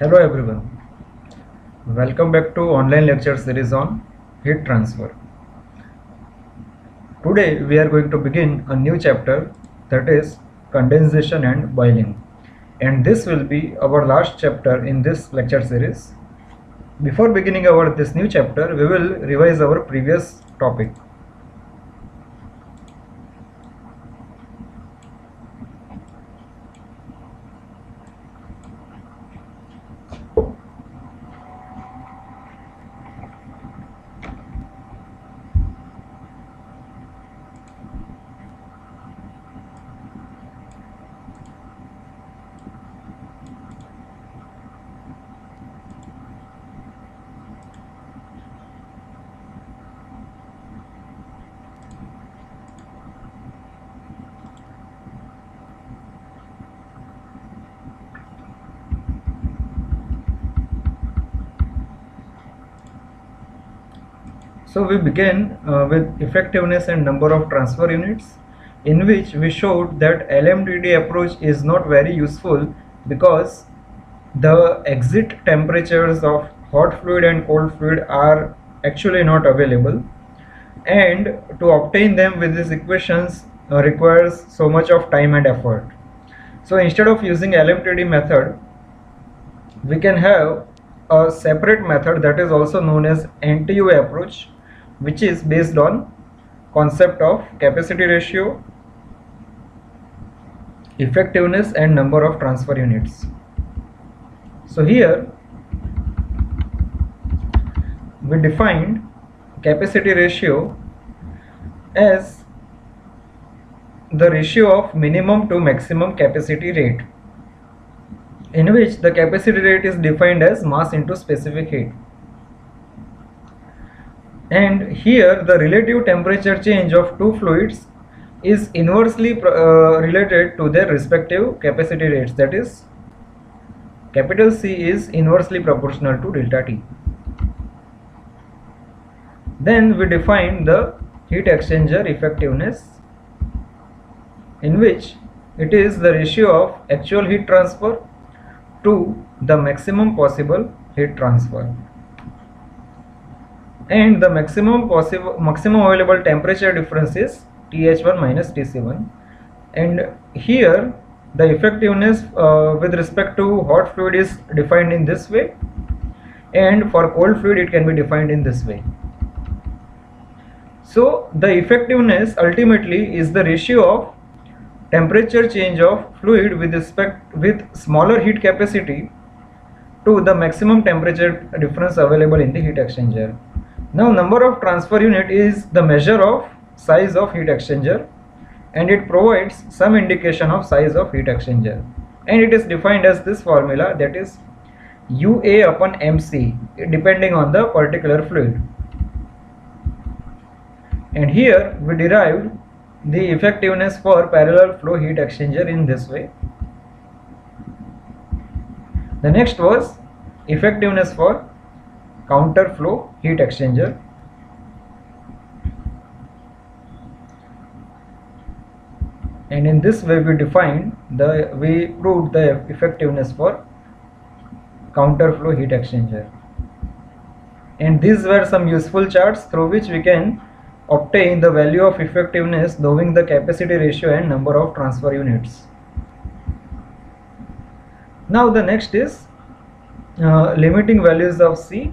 Hello everyone, welcome back to online lecture series on heat transfer. Today we are going to begin a new chapter, that is condensation and boiling, and this will be our last chapter in this lecture series. Before beginning our this new chapter, we will revise our previous topic. So we began with effectiveness and number of transfer units, in which we showed that LMTD approach is not very useful because the exit temperatures of hot fluid and cold fluid are actually not available, and to obtain them with these equations requires so much of time and effort. So instead of using LMTD method, we can have a separate method that is also known as NTU approach, which is based on concept of capacity ratio, effectiveness and number of transfer units. So here we defined capacity ratio as the ratio of minimum to maximum capacity rate, in which the capacity rate is defined as mass into specific heat. And here the relative temperature change of two fluids is inversely related to their respective capacity rates, that is capital C is inversely proportional to delta T. Then we define the heat exchanger effectiveness, in which it is the ratio of actual heat transfer to the maximum possible heat transfer, and the maximum available temperature difference is TH1 minus TC1. And here the effectiveness with respect to hot fluid is defined in this way, and for cold fluid it can be defined in this way. So the effectiveness ultimately is the ratio of temperature change of fluid with smaller heat capacity to the maximum temperature difference available in the heat exchanger. Now number of transfer unit is the measure of size of heat exchanger, and it provides some indication of size of heat exchanger, and it is defined as this formula, that is UA upon MC, depending on the particular fluid. And here we derived the effectiveness for parallel flow heat exchanger in this way. The next was effectiveness for counter flow heat exchanger. And in this way we proved the effectiveness for counter flow heat exchanger. And these were some useful charts through which we can obtain the value of effectiveness knowing the capacity ratio and number of transfer units. Now the next is limiting values of C,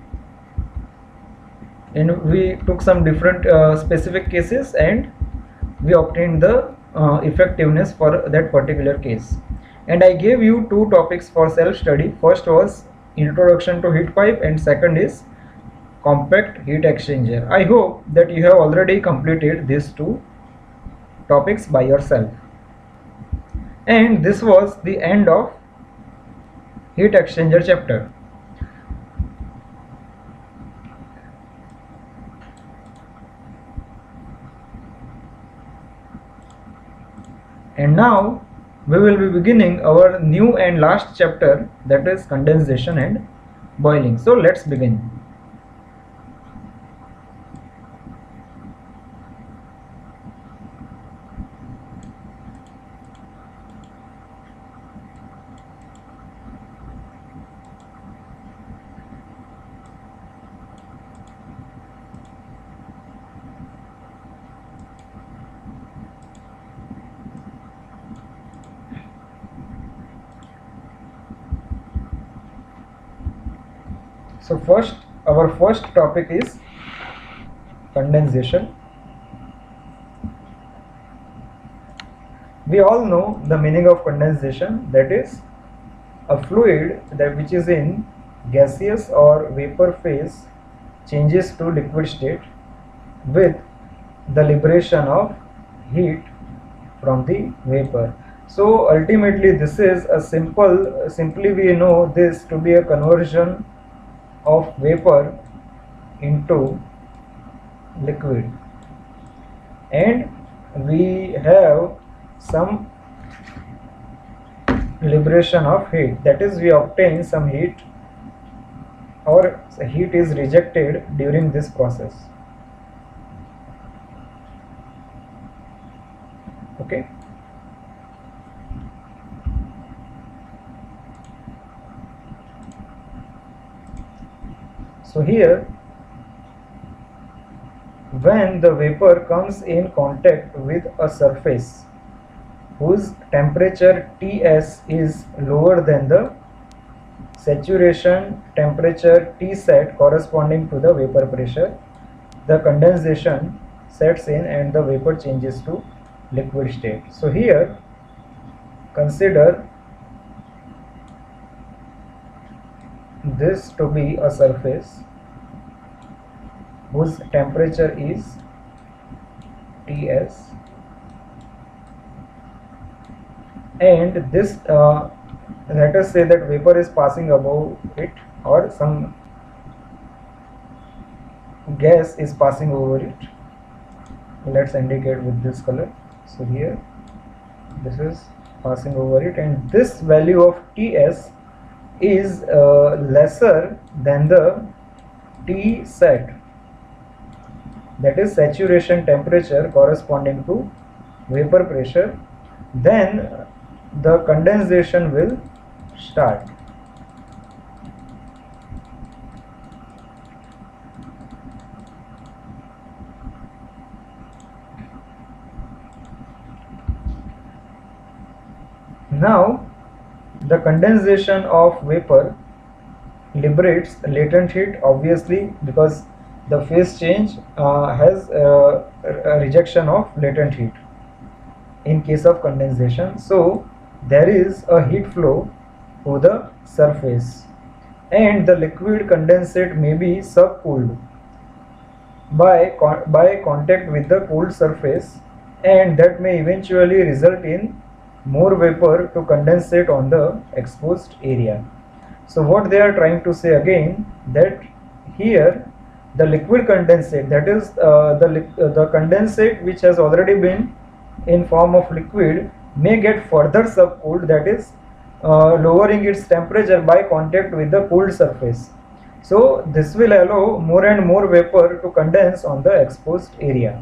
and we took some different specific cases and we obtained the effectiveness for that particular case. And I gave you two topics for self-study. First was introduction to heat pipe, and second is compact heat exchanger. I hope that you have already completed these two topics by yourself. And this was the end of heat exchanger chapter. And now we will be beginning our new and last chapter, that is condensation and boiling. So let's begin. So first, our first topic is condensation. We all know the meaning of condensation, that is a fluid that which is in gaseous or vapor phase changes to liquid state with the liberation of heat from the vapor. So ultimately this is a simply we know this to be a conversion of vapor into liquid, and we have some liberation of heat, that is we obtain some heat or heat is rejected during this process. Okay. So here, when the vapor comes in contact with a surface whose temperature Ts is lower than the saturation temperature T set corresponding to the vapor pressure, the condensation sets in and the vapor changes to liquid state. So here, consider this to be a surface whose temperature is Ts, and this let us say that vapor is passing above it or some gas is passing over it. Let's indicate with this color. So here this is passing over it, and this value of Ts is lesser than the T set, that is saturation temperature corresponding to vapor pressure, then the condensation will start. Now the condensation of vapor liberates latent heat, obviously, because the phase change has a rejection of latent heat in case of condensation. So there is a heat flow to the surface, and the liquid condensate may be subcooled by contact with the cooled surface, and that may eventually result in more vapor to condensate on the exposed area. So what they are trying to say again, that here the liquid condensate, that is the condensate which has already been in form of liquid, may get further subcooled, that is lowering its temperature by contact with the cooled surface. So this will allow more and more vapor to condense on the exposed area.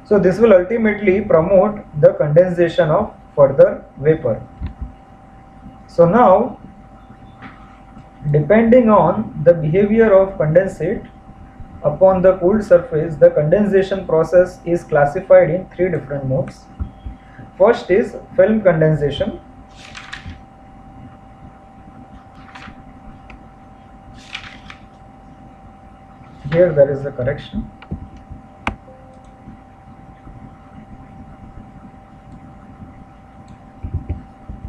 So this will ultimately promote the condensation of further vapor. So now, depending on the behavior of condensate upon the cooled surface, the condensation process is classified in three different modes. First is film condensation. Here there is a correction.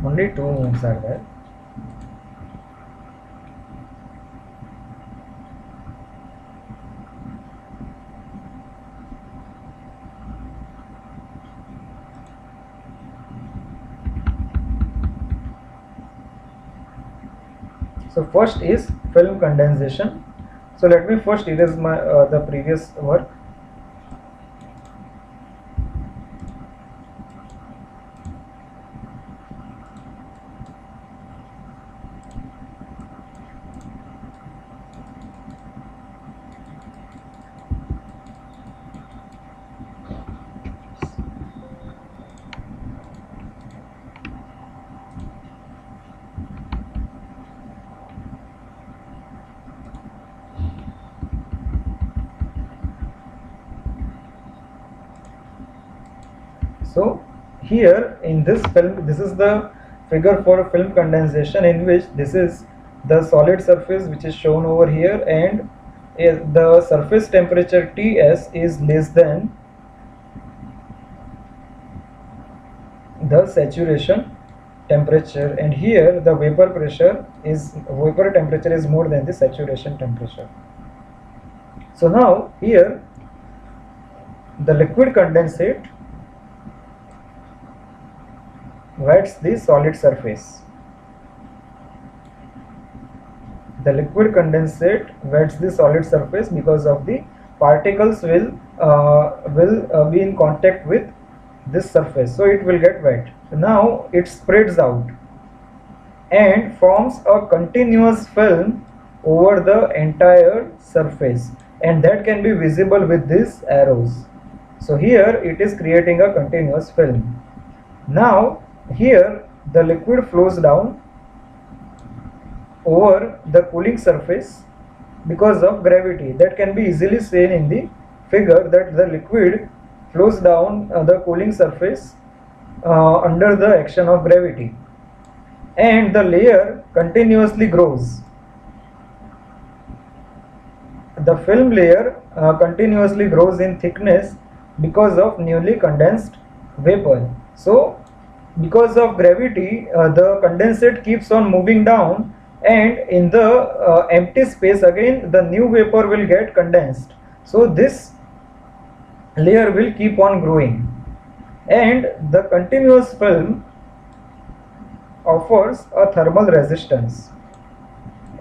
Only two modes are there. So first is film condensation. So let me first erase my the previous work. So here in this film, this is the figure for film condensation, in which this is the solid surface which is shown over here, and the surface temperature Ts is less than the saturation temperature, and here the vapor temperature is more than the saturation temperature. So now here the liquid condensate wets the solid surface. The liquid condensate wets the solid surface because of the particles will be in contact with this surface, so it will get wet. Now it spreads out and forms a continuous film over the entire surface, and that can be visible with these arrows. So here it is creating a continuous film. Now here the liquid flows down over the cooling surface because of gravity. That can be easily seen in the figure, that the liquid flows down the cooling surface under the action of gravity, and the layer continuously grows. The film layer continuously grows in thickness because of newly condensed vapor. So because of gravity, the condensate keeps on moving down, and in the empty space again the new vapor will get condensed. So this layer will keep on growing, and the continuous film offers a thermal resistance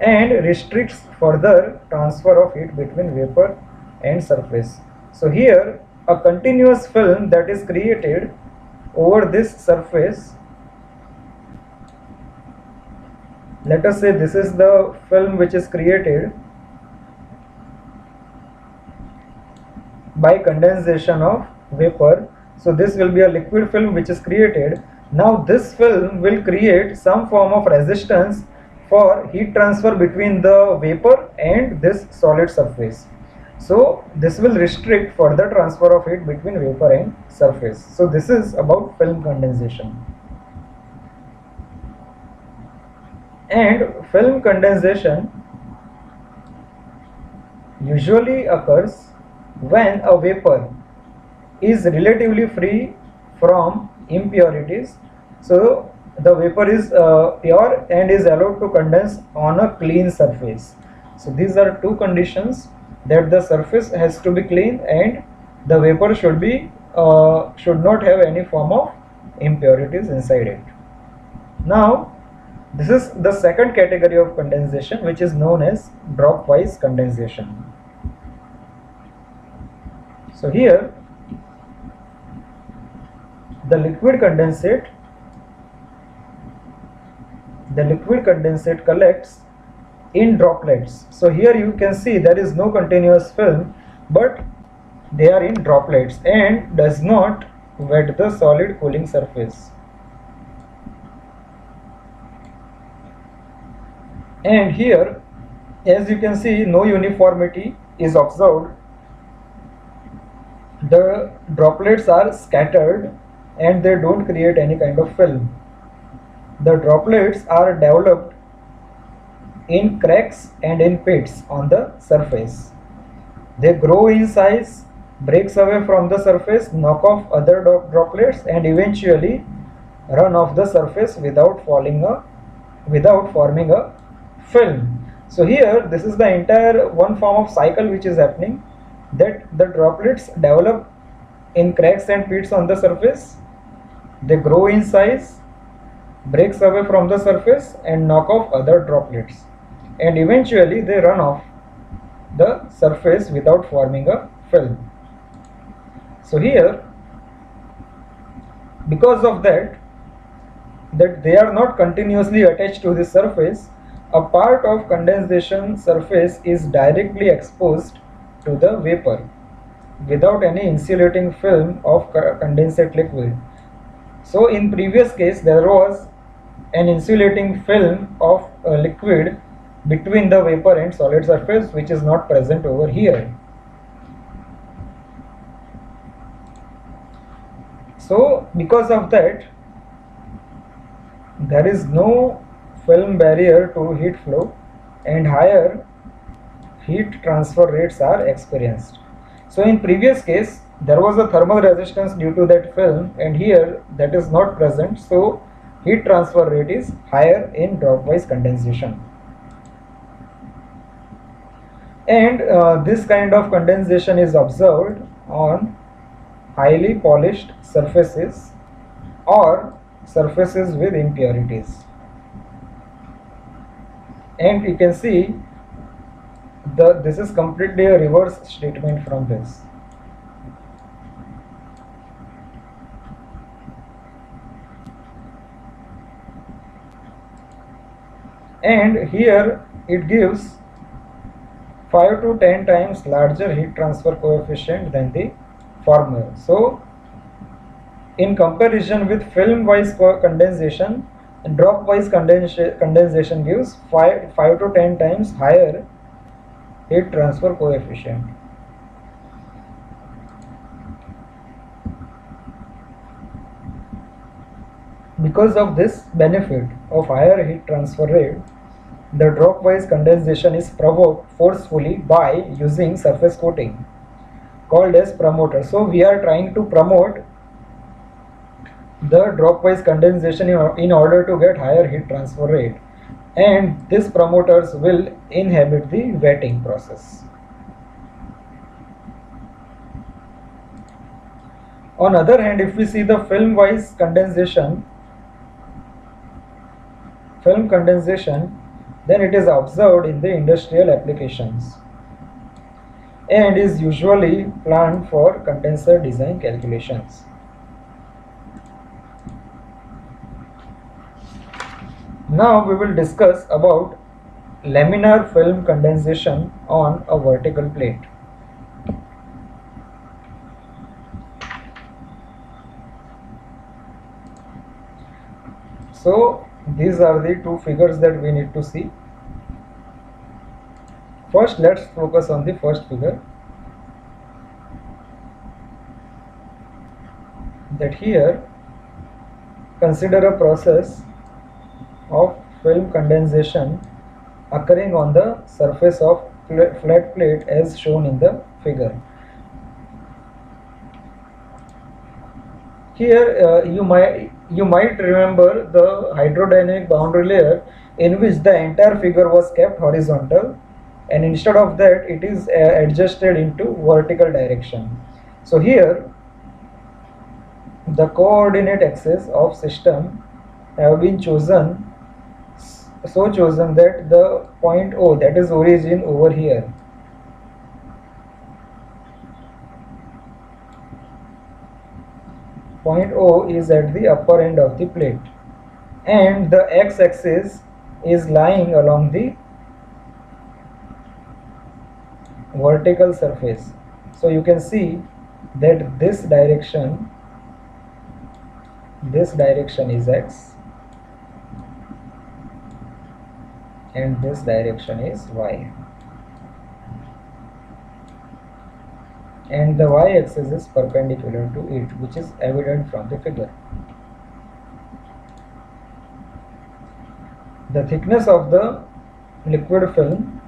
and restricts further transfer of heat between vapor and surface. So here a continuous film that is created over this surface, let us say this is the film which is created by condensation of vapor. So this will be a liquid film which is created. Now this film will create some form of resistance for heat transfer between the vapor and this solid surface. So this will restrict further transfer of heat between vapor and surface. So this is about film condensation. And film condensation usually occurs when a vapor is relatively free from impurities. So the vapor is pure and is allowed to condense on a clean surface. So these are two conditions, that the surface has to be clean and the vapor should not have any form of impurities inside it. Now this is the second category of condensation, which is known as drop-wise condensation. So here the liquid condensate collects in droplets. So here you can see there is no continuous film, but they are in droplets and does not wet the solid cooling surface. And here, as you can see, no uniformity is observed. The droplets are scattered and they don't create any kind of film. The droplets are developed in cracks and in pits on the surface. They grow in size, breaks away from the surface, knock off other droplets, and eventually run off the surface without forming a film. So here this is the entire one form of cycle which is happening, that the droplets develop in cracks and pits on the surface, they grow in size, breaks away from the surface and knock off other droplets, and eventually they run off the surface without forming a film. So here, because of that they are not continuously attached to the surface, a part of condensation surface is directly exposed to the vapor without any insulating film of condensate liquid. So in previous case there was an insulating film of liquid between the vapor and solid surface, which is not present over here. So because of that there is no film barrier to heat flow and higher heat transfer rates are experienced. So in previous case there was a thermal resistance due to that film, and here that is not present, so heat transfer rate is higher in dropwise condensation. And this kind of condensation is observed on highly polished surfaces or surfaces with impurities. And you can see this is completely a reverse statement from this. And here it gives 5 to 10 times larger heat transfer coefficient than the former. So in comparison with film wise condensation, drop wise condensation gives 5 to 10 times higher heat transfer coefficient. Because of this benefit of higher heat transfer rate, the dropwise condensation is provoked forcefully by using surface coating called as promoter. So we are trying to promote the dropwise condensation in order to get higher heat transfer rate, and these promoters will inhibit the wetting process. On other hand, if we see the film condensation, then it is observed in the industrial applications and is usually planned for condenser design calculations. Now we will discuss about laminar film condensation on a vertical plate. So these are the two figures that we need to see. First, let's focus on the first figure. That here, consider a process of film condensation occurring on the surface of flat plate as shown in the figure. Here you might remember the hydrodynamic boundary layer in which the entire figure was kept horizontal, and instead of that it is adjusted into vertical direction. So here the coordinate axis of system have been chosen that the point O, that is origin over here, point O is at the upper end of the plate, and the x-axis is lying along the vertical surface. So you can see that this direction is x and this direction is y, and the y-axis is perpendicular to it, which is evident from the figure. The thickness of the liquid film,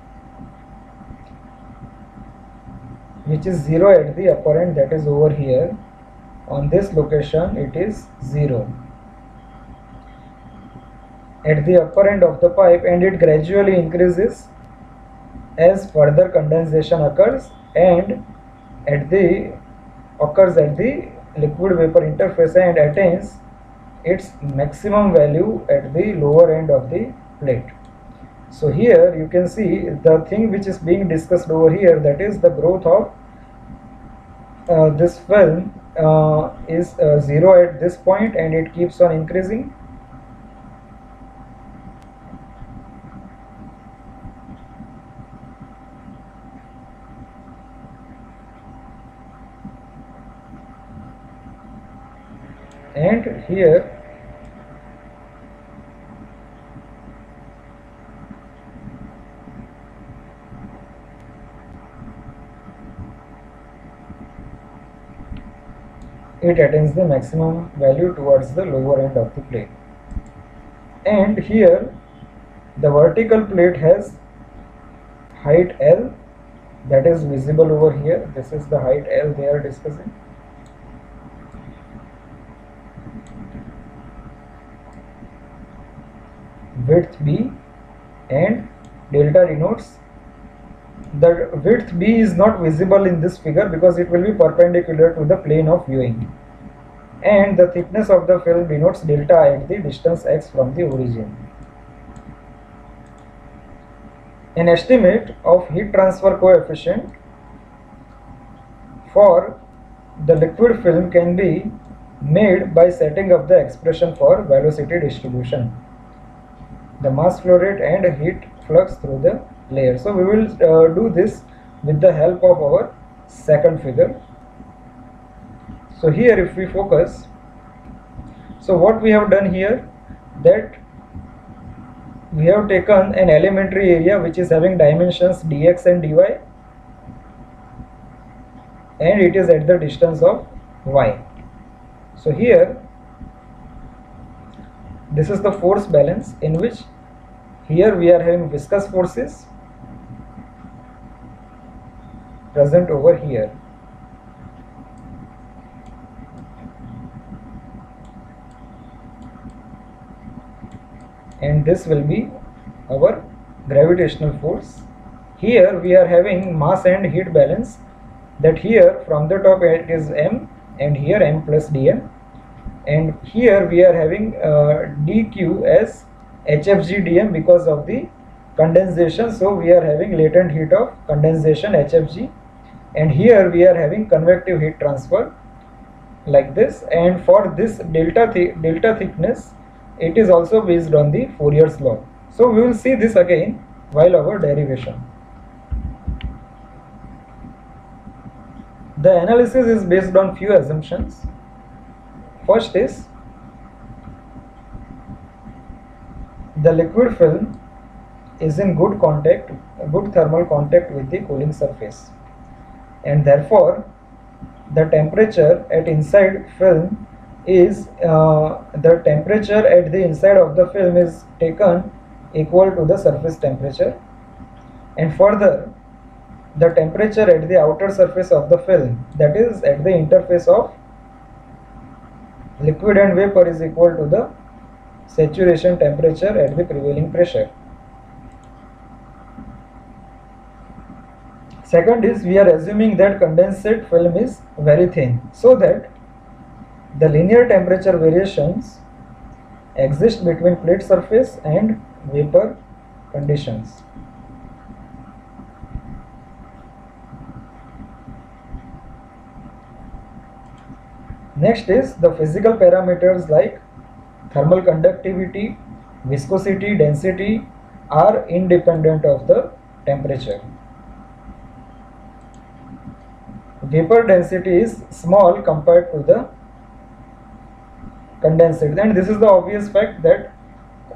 which is 0 at the upper end, that is over here, on this location it is 0 at the upper end of the pipe, and it gradually increases as further condensation occurs and occurs at the liquid vapor interface and attains its maximum value at the lower end of the plate. So here you can see the thing which is being discussed over here, that is the growth of this film is 0 at this point and it keeps on increasing. And here it attains the maximum value towards the lower end of the plate. And here The vertical plate has height L, that is visible over here. This is the height L they are discussing. Width B, and delta denotes the width B is not visible in this figure because it will be perpendicular to the plane of viewing, and the thickness of the film denotes delta at the distance x from the origin. An estimate of heat transfer coefficient for the liquid film can be made by setting up the expression for velocity distribution, the mass flow rate and heat flux through the layer. So we will do this with the help of our second figure. So here if we focus, so what we have done here, that we have taken an elementary area which is having dimensions dx and dy, and it is at the distance of y. So here this is the force balance, in which here we are having viscous forces present over here, and this will be our gravitational force. Here we are having mass and heat balance, that here from the top it is m, and here m plus dm, and here we are having dq as hfg dm because of the condensation. So we are having latent heat of condensation hfg, and here we are having convective heat transfer like this. And for this delta thickness, it is also based on the Fourier's law. So we will see this again while our derivation. The analysis is based on few assumptions. First is, the liquid film is in good thermal contact with the cooling surface, and therefore the temperature at inside film is the temperature at the inside of the film is taken equal to the surface temperature, and further the temperature at the outer surface of the film, that is at the interface of liquid and vapor, is equal to the saturation temperature at the prevailing pressure. Second is, we are assuming that condensate film is very thin, so that the linear temperature variations exist between plate surface and vapor conditions. Next is, the physical parameters like thermal conductivity, viscosity, density are independent of the temperature. Vapor density is small compared to the condensate, and this is the obvious fact that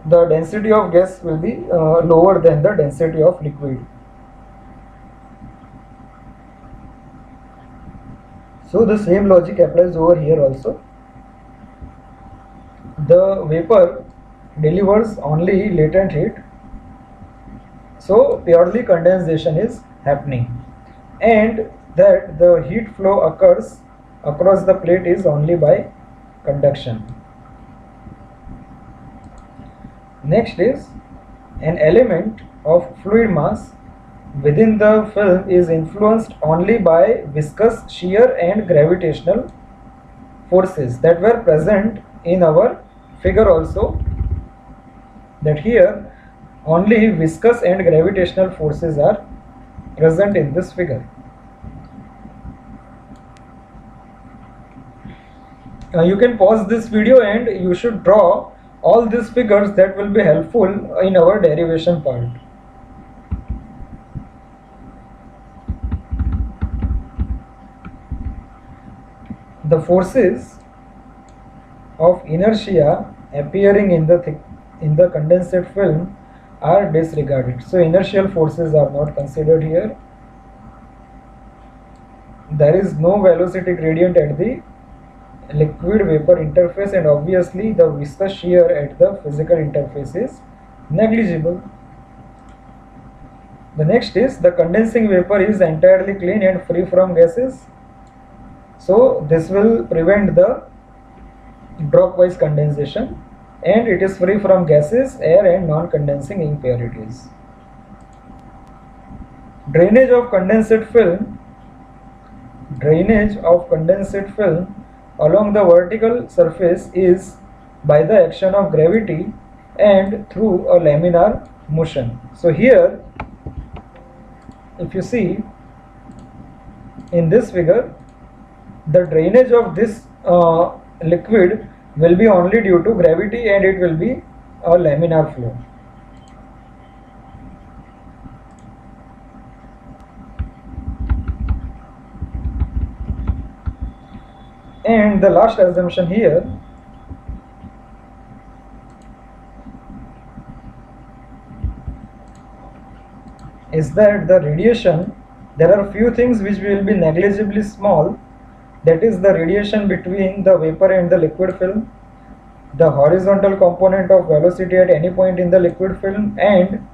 the density of gas will be lower than the density of liquid. So the same logic applies over here also. The vapor delivers only latent heat, so purely condensation is happening, and that the heat flow occurs across the plate is only by conduction. Next is, an element of fluid mass within the film is influenced only by viscous, shear and gravitational forces that were present in our figure also, that here only viscous and gravitational forces are present in this figure. You can pause this video and you should draw all these figures, that will be helpful in our derivation part. The forces of inertia appearing in the condensate film are disregarded. So inertial forces are not considered here. There is no velocity gradient at the liquid vapor interface, and obviously the viscous shear at the physical interface is negligible. The next is the condensing vapor is entirely clean and free from gases. So this will prevent the dropwise condensation, and it is free from gases, air and non-condensing impurities. Drainage of condensate film along the vertical surface is by the action of gravity and through a laminar motion. So here, if you see in this figure, the drainage of this liquid will be only due to gravity, and it will be a laminar flow. And the last assumption here is that the radiation, there are few things which will be negligibly small, that is the radiation between the vapor and the liquid film, the horizontal component of velocity at any point in the liquid film, and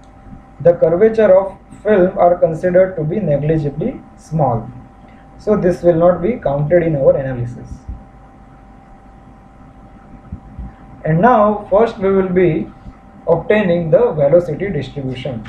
the curvature of film are considered to be negligibly small. So this will not be counted in our analysis. And now first we will be obtaining the velocity distribution.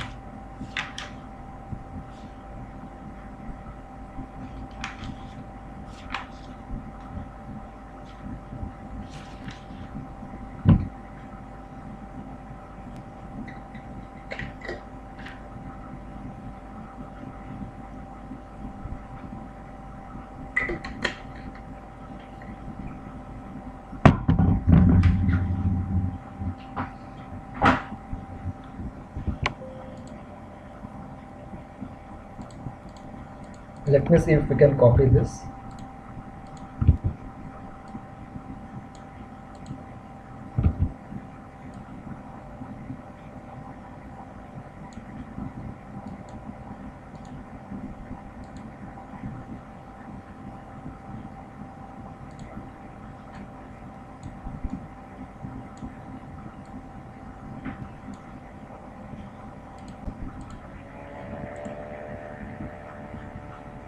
Let me see if we can copy this.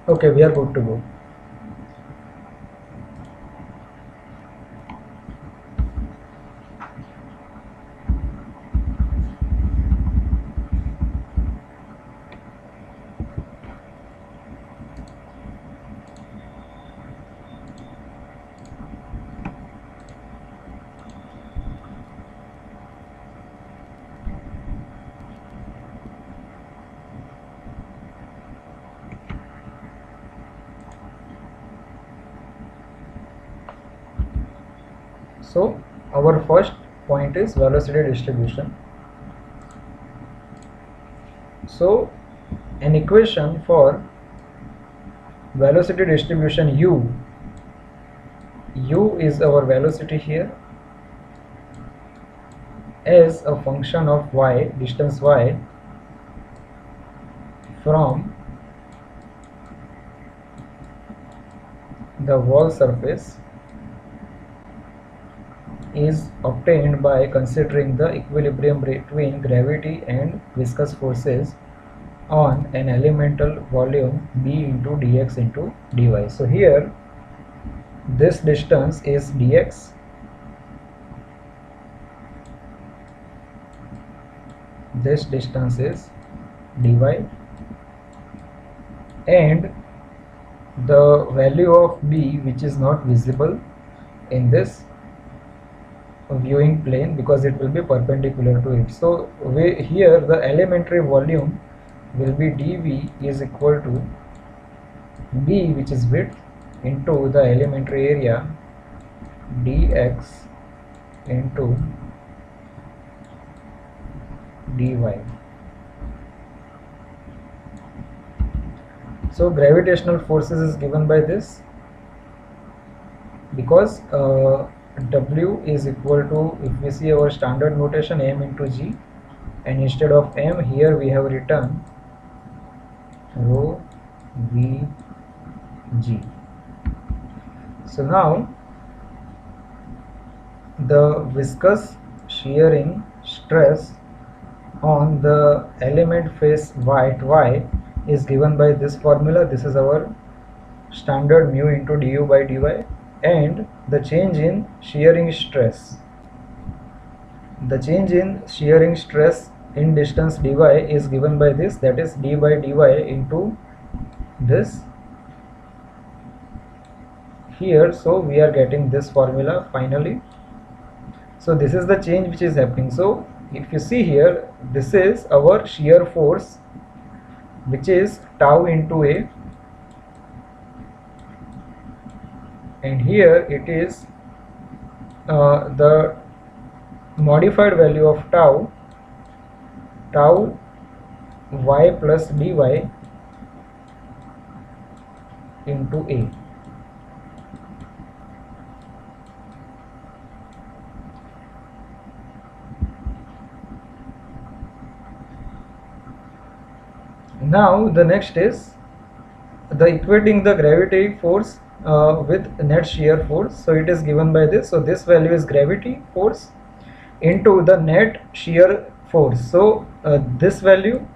Okay, we are good to go. So our first point is velocity distribution. So an equation for velocity distribution u is our velocity here as a function of y, distance y, from the wall surface is obtained by considering the equilibrium between gravity and viscous forces on an elemental volume b into dx into dy. So here this distance is dx, this distance is dy, and the value of b, which is not visible in this viewing plane because it will be perpendicular to it. So here the elementary volume will be dv is equal to b, which is width, into the elementary area dx into dy. So gravitational forces is given by this, because W is equal to, if we see our standard notation, m into g, and instead of m here we have written rho v g. So now the viscous shearing stress on the element phase y at y is given by this formula. This is our standard mu into du by dy, and the change in shearing stress. The change in shearing stress in distance dy is given by this, that is d by dy into this here. So we are getting this formula finally. So this is the change which is happening. So if you see here, this is our shear force, which is tau into A, and here it is the modified value of tau y plus dy into A. Now the next is the equating the gravity force with net shear force. So it is given by this. So this value is gravity force into the net shear force. So this value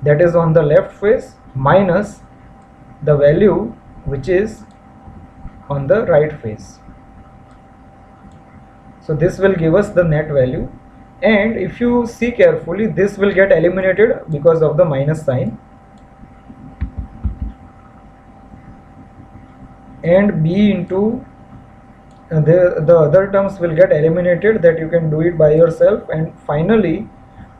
that is on the left face minus the value which is on the right face. So this will give us the net value, and if you see carefully, this will get eliminated because of the minus sign, and b into the other terms will get eliminated, that you can do it by yourself, and finally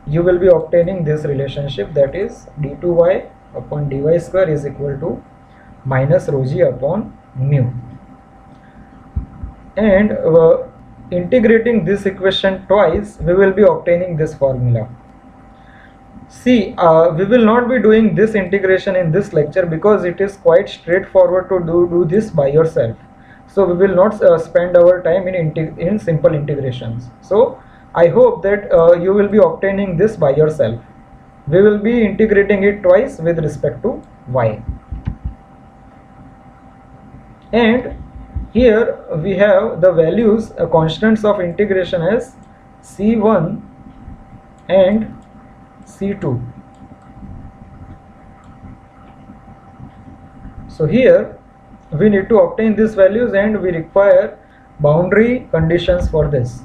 you will be obtaining this relationship, that is d2y upon dy square is equal to minus rho g upon mu. And integrating this equation twice, we will be obtaining this formula. See, we will not be doing this integration in this lecture because it is quite straightforward to do this by yourself. So we will not spend our time in simple integrations. So I hope that you will be obtaining this by yourself. We will be integrating it twice with respect to y. And here we have the values, constants of integration as C1 and C2. So here we need to obtain these values, and we require boundary conditions for this.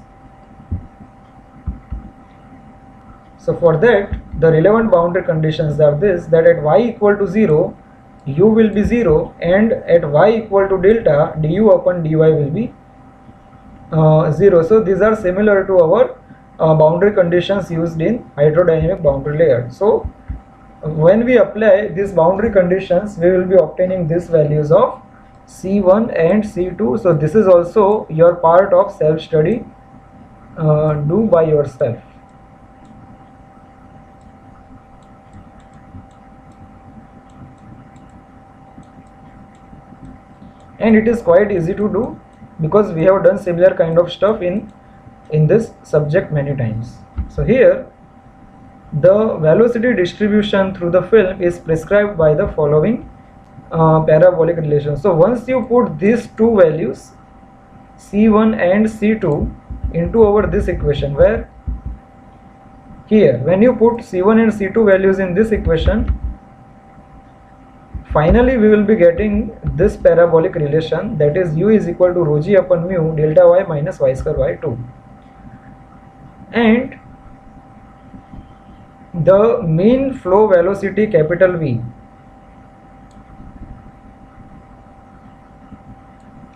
So for that, the relevant boundary conditions are this, that at y equal to 0, u will be 0, and at y equal to delta, du upon dy will be 0. So these are similar to our boundary conditions used in hydrodynamic boundary layer. So when we apply these boundary conditions, we will be obtaining these values of C1 and C2. So this is also your part of self-study. Do by yourself. And it is quite easy to do because we have done similar kind of stuff in this subject many times. So here the velocity distribution through the film is prescribed by the following parabolic relation. So once you put these two values C1 and C2 into our this equation, where here when you put C1 and C2 values in this equation, finally we will be getting this parabolic relation, that is u is equal to rho g upon mu delta y minus y square by 2. And the mean flow velocity capital V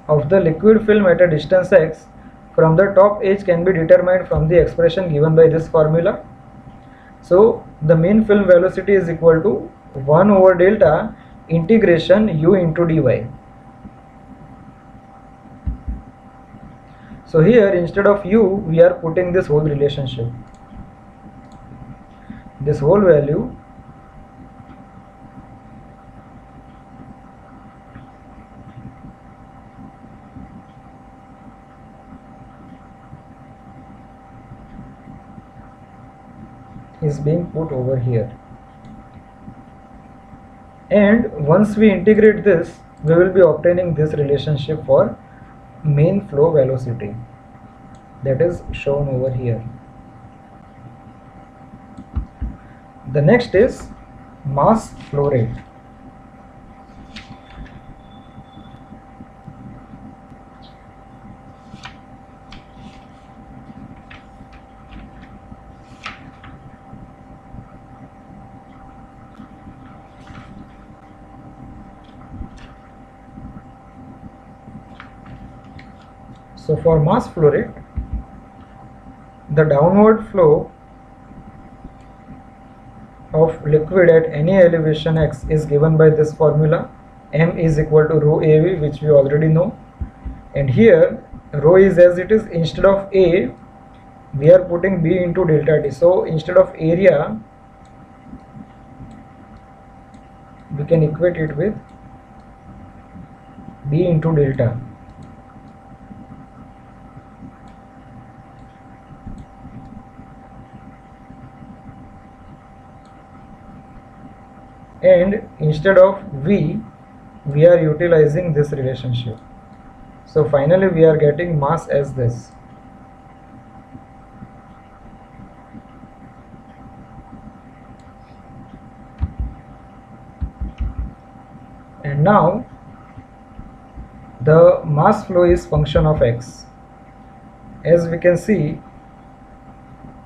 of the liquid film at a distance x from the top edge can be determined from the expression given by this formula. So the mean film velocity is equal to 1 over delta integration u into dy. So here instead of u we are putting this whole relationship. This whole value is being put over here. And once we integrate this, we will be obtaining this relationship for mean flow velocity, that is shown over here. The next is mass flow rate. So for mass flow rate, the downward flow of liquid at any elevation x is given by this formula. M is equal to rho AV, which we already know, and here rho is as it is. Instead of A, we are putting B into delta T. So instead of area, we can equate it with B into delta. And instead of V, we are utilizing this relationship. So finally we are getting mass as this. And now the mass flow is function of x. As we can see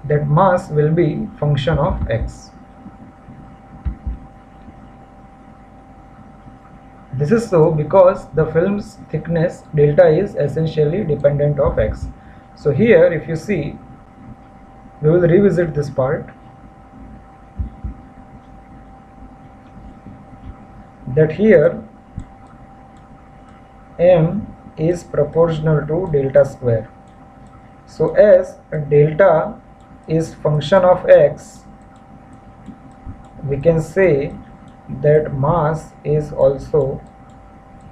that mass will be function of x. This is so because the film's thickness delta is essentially dependent of x. So here if you see, we will revisit this part, that here m is proportional to delta square. So as delta is function of x, we can say that mass is also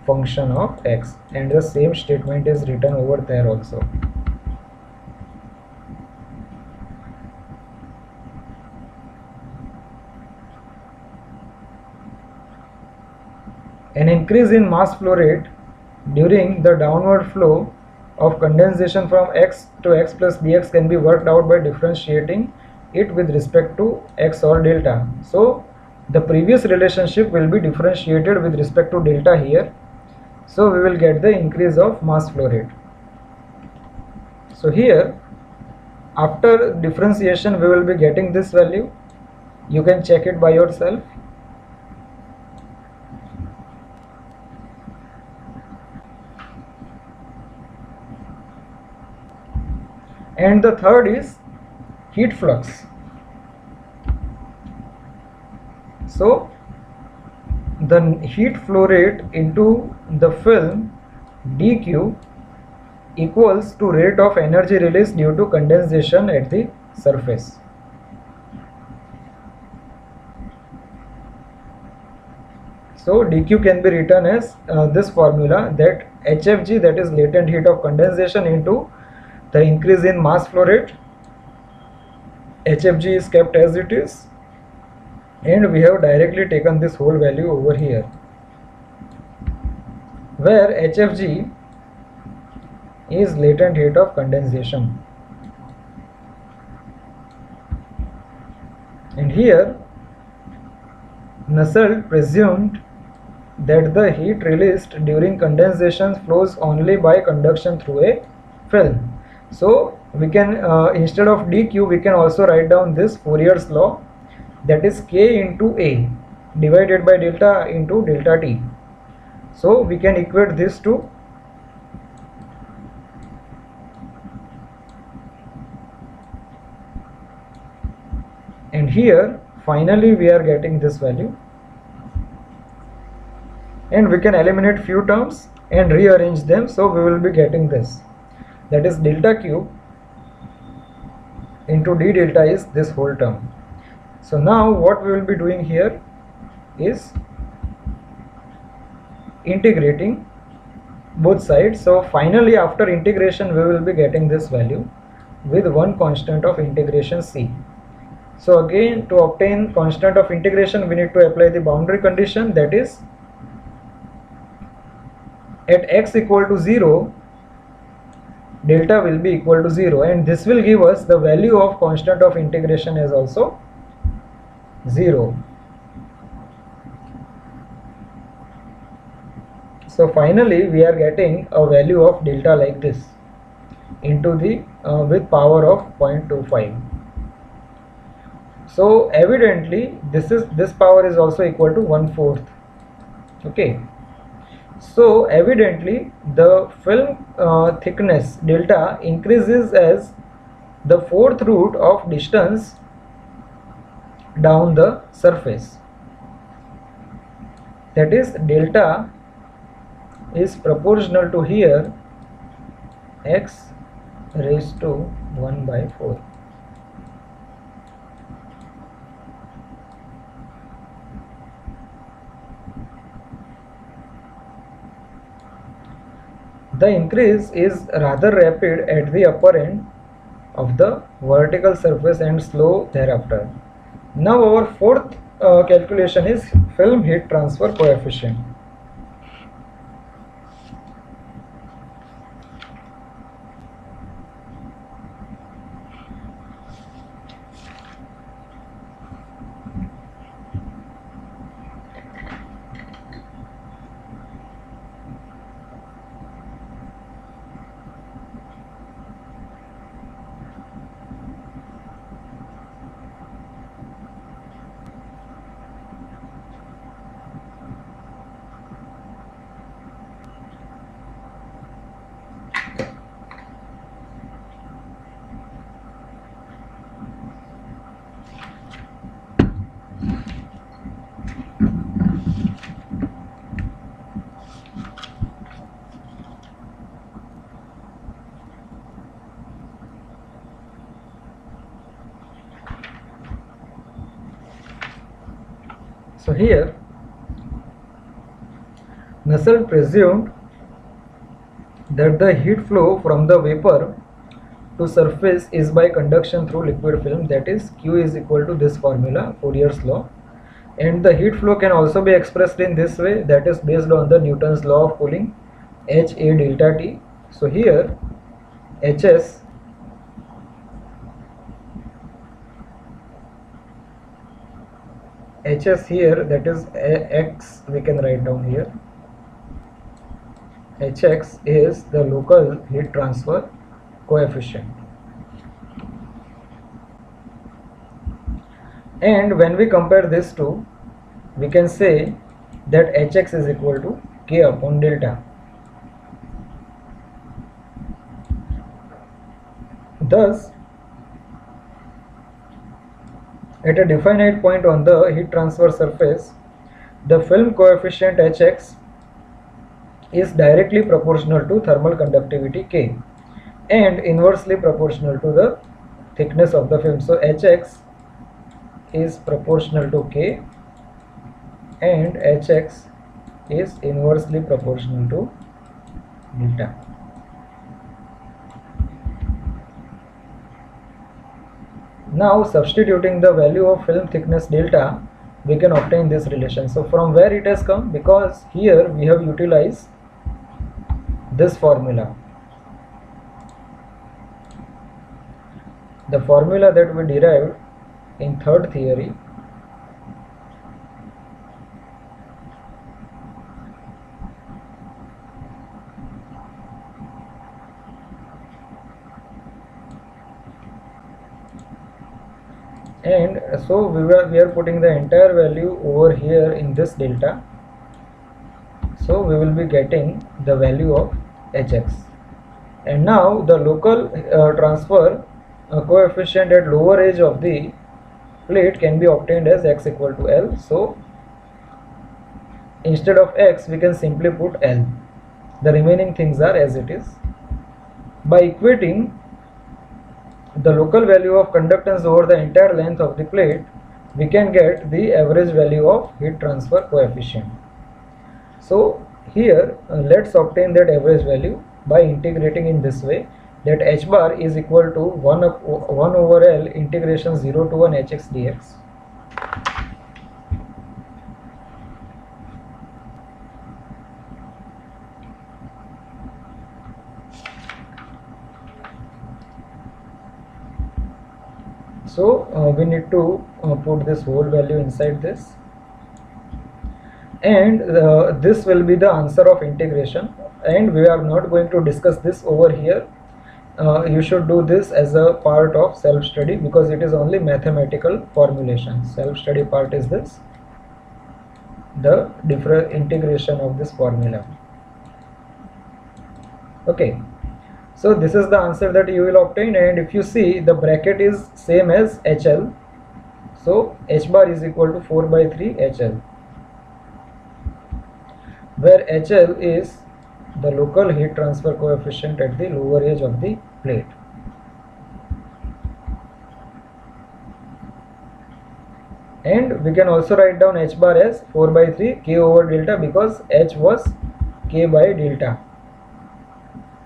function of x, and the same statement is written over there also. An increase in mass flow rate during the downward flow of condensation from x to x plus dx can be worked out by differentiating it with respect to x or delta. So the previous relationship will be differentiated with respect to delta here, so we will get the increase of mass flow rate. So here after differentiation we will be getting this value. You can check it by yourself. And the third is heat flux. So the heat flow rate into the film dq equals to rate of energy release due to condensation at the surface. So dq can be written as this formula, that HFG, that is latent heat of condensation, into the increase in mass flow rate. HFG is kept as it is, and we have directly taken this whole value over here, where HFG is latent heat of condensation. And here Nusselt presumed that the heat released during condensation flows only by conduction through a film. So we can instead of dq, we can also write down this Fourier's law, that is k into a divided by delta into delta t. So we can equate this to and here finally we are getting this value, and we can eliminate few terms and rearrange them. So we will be getting this, that is delta cube into d delta is this whole term. So now what we will be doing here is integrating both sides. So finally after integration we will be getting this value with one constant of integration c. So again, to obtain constant of integration we need to apply the boundary condition, that is at x equal to 0 delta will be equal to 0, and this will give us the value of constant of integration as also 0. So finally we are getting a value of delta like this into the with power of 0.25. So evidently this power is also equal to 1/4. Okay. So evidently the film thickness delta increases as the fourth root of distance down the surface. That is, delta is proportional to here x raised to 1/4. The increase is rather rapid at the upper end of the vertical surface and slow thereafter. Now our fourth calculation is film heat transfer coefficient. So here Nusselt presumed that the heat flow from the vapor to surface is by conduction through liquid film, that is Q is equal to this formula, Fourier's law, and the heat flow can also be expressed in this way, that is based on the Newton's law of cooling, H A delta T. So here HS here, that is X, we can write down here, Hx is the local heat transfer coefficient. And when we compare these two, we can say that Hx is equal to K upon delta. Thus, at a definite point on the heat transfer surface, the film coefficient Hx is directly proportional to thermal conductivity K and inversely proportional to the thickness of the film. So Hx is proportional to K and Hx is inversely proportional to delta. Now substituting the value of film thickness delta, we can obtain this relation. So from where it has come? Because here we have utilized this formula, the formula that we derived in third theory. And so we are putting the entire value over here in this delta. So we will be getting the value of Hx. And now the local transfer coefficient at lower edge of the plate can be obtained as x equal to L. So instead of x we can simply put L. The remaining things are as it is. By equating the local value of conductance over the entire length of the plate, we can get the average value of heat transfer coefficient. So here let's obtain that average value by integrating in this way, that h bar is equal to 1 over L integration 0 to 1 Hx dx. So we need to put this whole value inside this, and this will be the answer of integration, and we are not going to discuss this over here. You should do this as a part of self-study because it is only mathematical formulation. Self-study part is this, the different integration of this formula. Okay, so this is the answer that you will obtain, and if you see the bracket is same as HL, so H bar is equal to 4 by 3 HL, where HL is the local heat transfer coefficient at the lower edge of the plate. And we can also write down H bar as 4 by 3 K over delta because H was K by delta.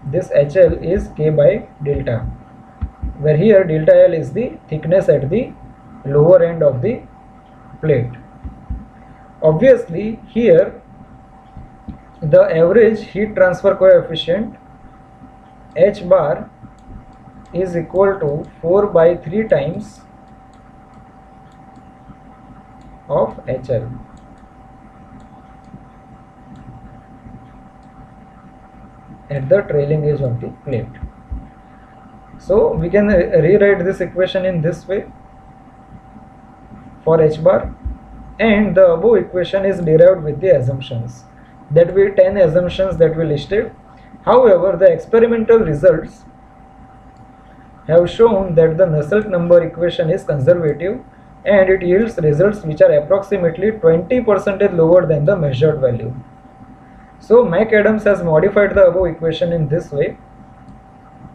This HL is K by delta, where here delta L is the thickness at the lower end of the plate. Obviously here the average heat transfer coefficient H bar is equal to 4 by 3 times of HL. At the trailing edge of the plate. So we can rewrite this equation in this way for H bar, and the above equation is derived with the assumptions that we 10 assumptions that we listed. However, the experimental results have shown that the Nusselt number equation is conservative and it yields results which are approximately 20% lower than the measured value. So McAdams has modified the above equation in this way,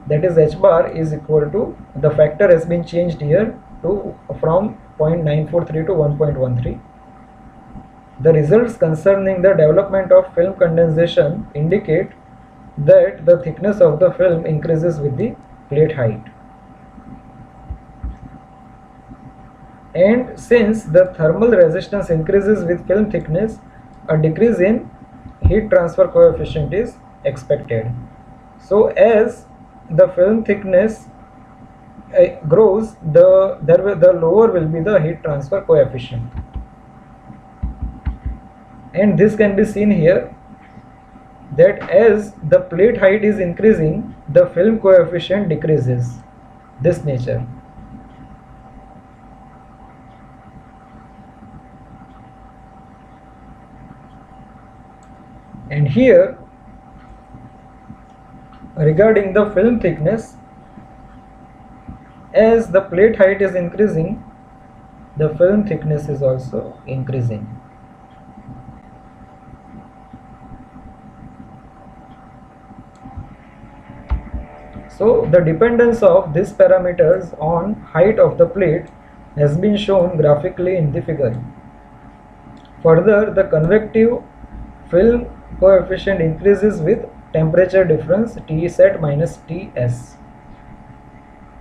that is H bar is equal to, the factor has been changed here to from 0.943 to 1.13. The results concerning the development of film condensation indicate that the thickness of the film increases with the plate height. And since the thermal resistance increases with film thickness, a decrease in heat transfer coefficient is expected. So as the film thickness grows, the lower will be the heat transfer coefficient. And this can be seen here, that as the plate height is increasing, the film coefficient decreases, this nature. And here, regarding the film thickness, as the plate height is increasing, the film thickness is also increasing. So the dependence of these parameters on height of the plate has been shown graphically in the figure. Further, the convective film coefficient increases with temperature difference Tsat minus Ts.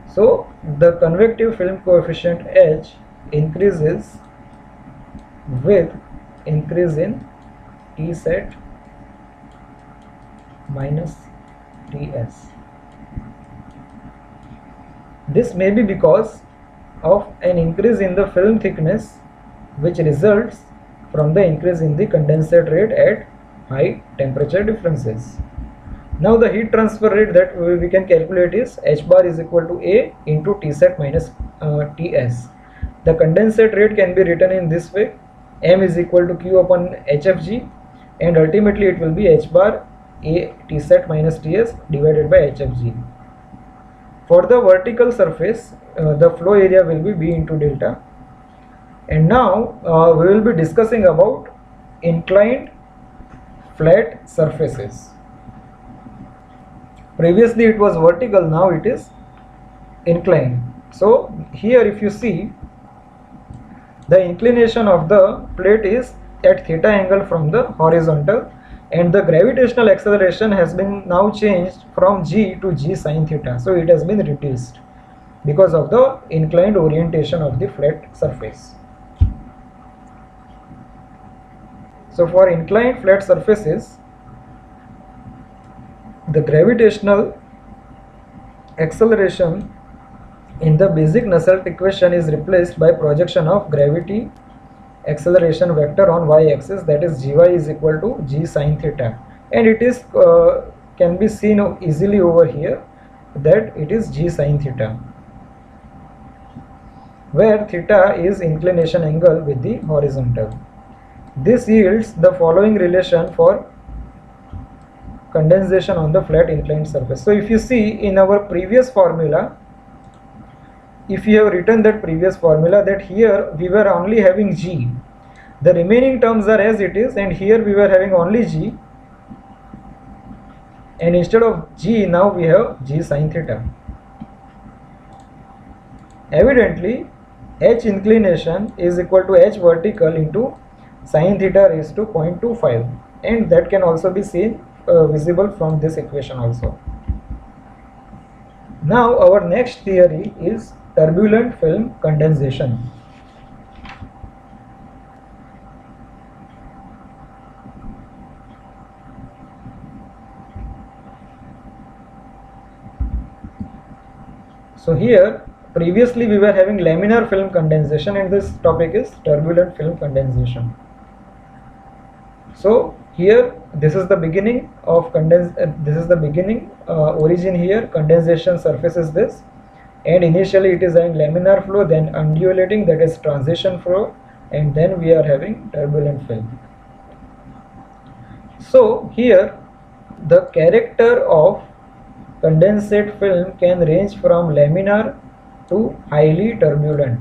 So the convective film coefficient H increases with increase in Tsat minus Ts. This may be because of an increase in the film thickness which results from the increase in the condensate rate at high temperature differences. Now the heat transfer rate that we can calculate is H bar is equal to A into Tsat minus Ts. The condensate rate can be written in this way: M is equal to Q upon HFG, and ultimately it will be H bar A Tsat minus Ts divided by HFG. For the vertical surface, the flow area will be B into delta. And now we will be discussing about inclined flat surfaces. Previously it was vertical, now it is inclined. So here if you see, the inclination of the plate is at theta angle from the horizontal, and the gravitational acceleration has been now changed from g to g sin theta. So it has been reduced because of the inclined orientation of the flat surface. So for inclined flat surfaces, the gravitational acceleration in the basic Nusselt equation is replaced by projection of gravity acceleration vector on y-axis, that is gy is equal to g sine theta, and it is can be seen easily over here that it is g sine theta, where theta is inclination angle with the horizontal. This yields the following relation for condensation on the flat inclined surface. So if you see in our previous formula, if you have written that previous formula, that here we were only having g, the remaining terms are as it is, and here we were having only g, and instead of g now we have g sine theta. Evidently h inclination is equal to h vertical into sine theta raised to 0.25, and that can also be seen visible from this equation also. Now our next theory is turbulent film condensation. So here previously we were having laminar film condensation, and this topic is turbulent film condensation. So here this is the beginning of origin here, condensation surface is this, and initially it is having laminar flow, then undulating, that is transition flow, and then we are having turbulent film. So here the character of condensate film can range from laminar to highly turbulent.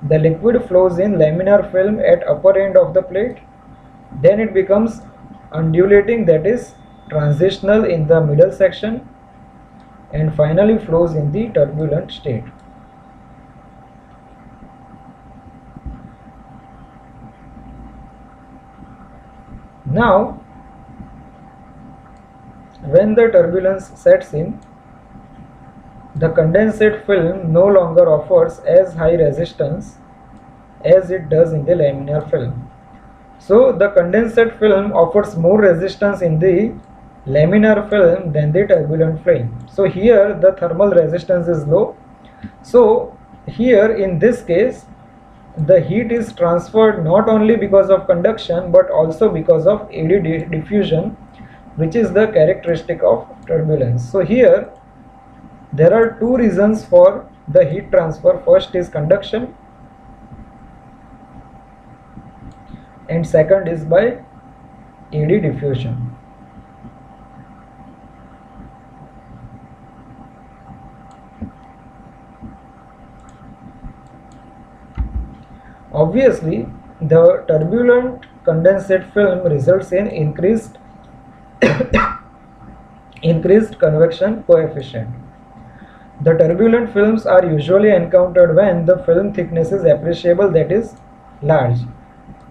The liquid flows in laminar film at upper end of the plate, then it becomes undulating, that is transitional in the middle section, and finally flows in the turbulent state. Now when the turbulence sets in, the condensate film no longer offers as high resistance as it does in the laminar film. So the condensate film offers more resistance in the laminar film than the turbulent film. So here the thermal resistance is low. So here in this case the heat is transferred not only because of conduction but also because of eddy diffusion, which is the characteristic of turbulence. So here there are two reasons for the heat transfer. First is conduction, and second is by eddy diffusion. Obviously the turbulent condensate film results in increased convection coefficient. The turbulent films are usually encountered when the film thickness is appreciable, that is large,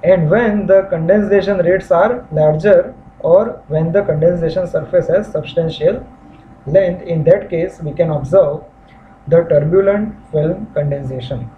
and when the condensation rates are larger, or when the condensation surface has substantial length. In that case we can observe the turbulent film condensation.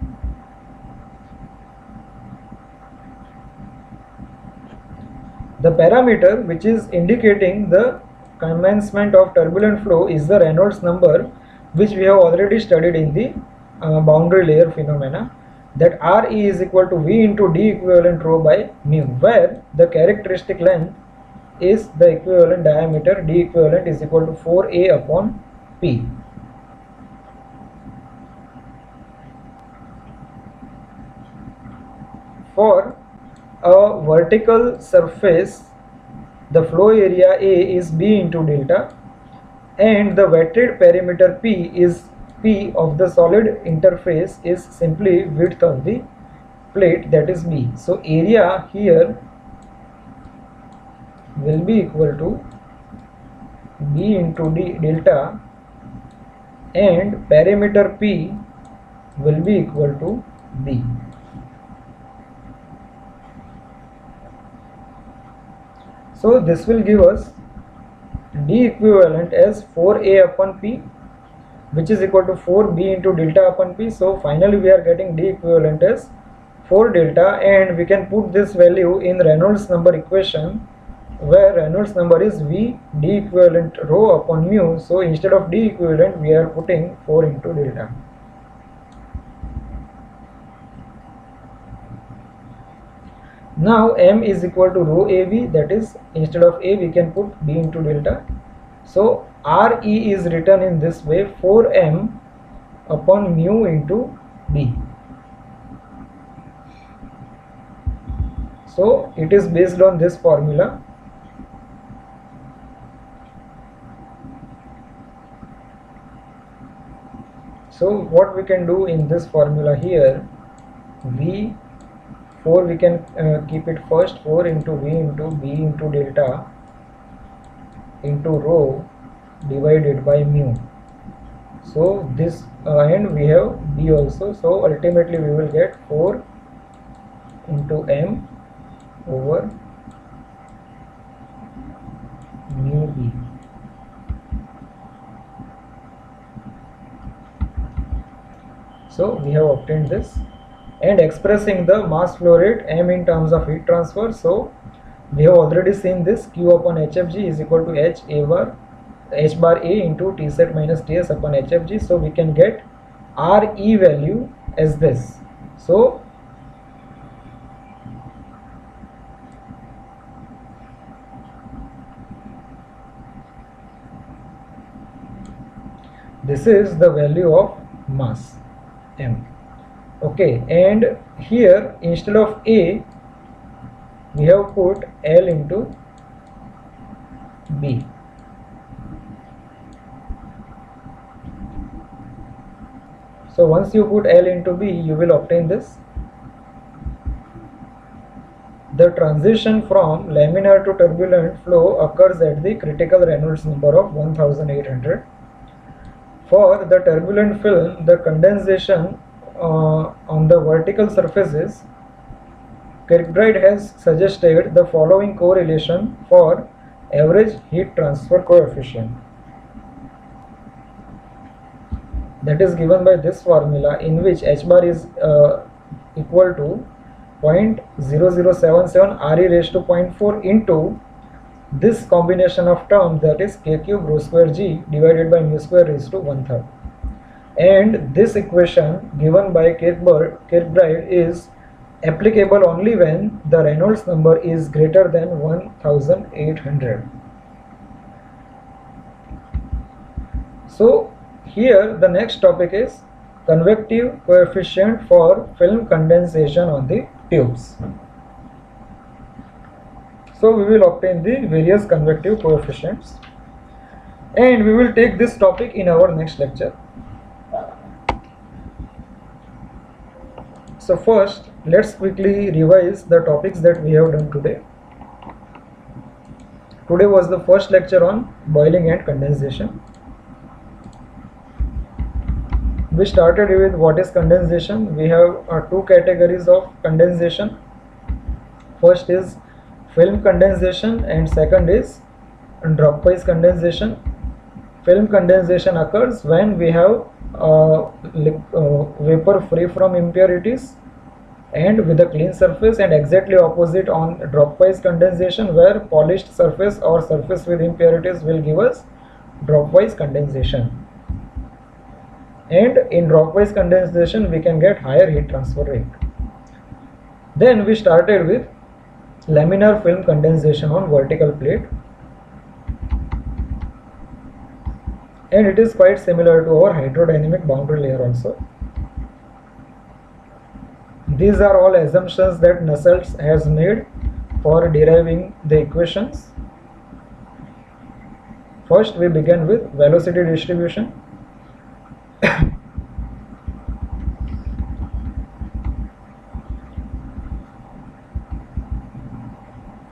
The parameter which is indicating the commencement of turbulent flow is the Reynolds number, which we have already studied in the boundary layer phenomena, that Re is equal to V into D equivalent rho by mu, where the characteristic length is the equivalent diameter, D equivalent is equal to 4A upon P. For a vertical surface, the flow area A is B into delta, and the wetted perimeter P of the solid interface is simply width of the plate, that is B. So area here will be equal to B into D delta, and perimeter P will be equal to B. So this will give us D equivalent as 4A upon P, which is equal to 4B into delta upon P. So finally we are getting D equivalent as 4 delta, and we can put this value in Reynolds number equation where Reynolds number is V D equivalent rho upon mu. So instead of D equivalent, we are putting 4 into delta. Now M is equal to rho AV, that is instead of A we can put B into delta. So RE is written in this way, 4M upon mu into B. So it is based on this formula. So what we can do in this formula here, V4 we can keep it first, 4 into V into B into delta into rho divided by mu. So this and we have B also, so ultimately we will get 4 into M over mu B. So we have obtained this, and expressing the mass flow rate M in terms of heat transfer. So we have already seen this, Q upon HFG is equal to H bar A into T set minus Ts upon HFG. So we can get RE value as this. So this is the value of mass M. Okay, and here instead of A we have put L into B. So once you put L into B, you will obtain this. The transition from laminar to turbulent flow occurs at the critical Reynolds number of 1800. For the turbulent film, the condensation on the vertical surfaces, Kirkbride has suggested the following correlation for average heat transfer coefficient. That is given by this formula, in which H bar is equal to 0.0077 Re raised to 0.4 into this combination of terms, that is K cube rho square G divided by mu square raised to 1/3. And this equation given by Kirkbride is applicable only when the Reynolds number is greater than 1800. So here the next topic is convective coefficient for film condensation on the tubes. So we will obtain the various convective coefficients, and we will take this topic in our next lecture. So first, let's quickly revise the topics that we have done today. Today was the first lecture on boiling and condensation. We started with what is condensation. We have two categories of condensation. First is film condensation and second is dropwise condensation. Film condensation occurs when we have vapor free from impurities and with a clean surface, and exactly opposite on dropwise condensation, where polished surface or surface with impurities will give us dropwise condensation. And in dropwise condensation we can get higher heat transfer rate. Then we started with laminar film condensation on vertical plate, and it is quite similar to our hydrodynamic boundary layer also. These are all assumptions that Nusselt has made for deriving the equations. First we begin with velocity distribution.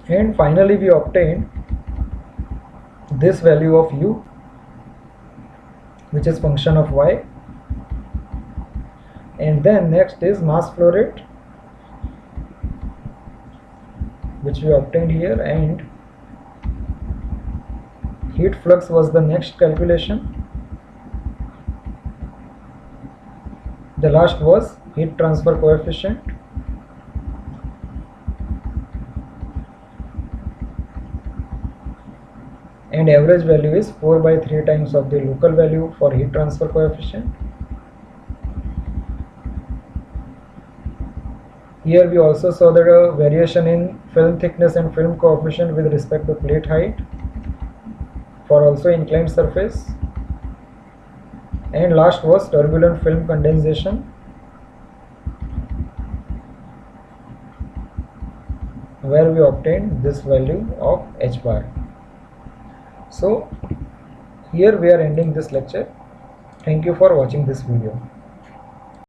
And finally we obtain this value of u, which is function of y. And then next is mass flow rate, which we obtained here, and heat flux was the next calculation. The last was heat transfer coefficient. and average value is 4 by 3 times of the local value for heat transfer coefficient. Here we also saw that a variation in film thickness and film coefficient with respect to plate height for also inclined surface. And last was turbulent film condensation, where we obtained this value of h bar. So here we are ending this lecture. Thank you for watching this video.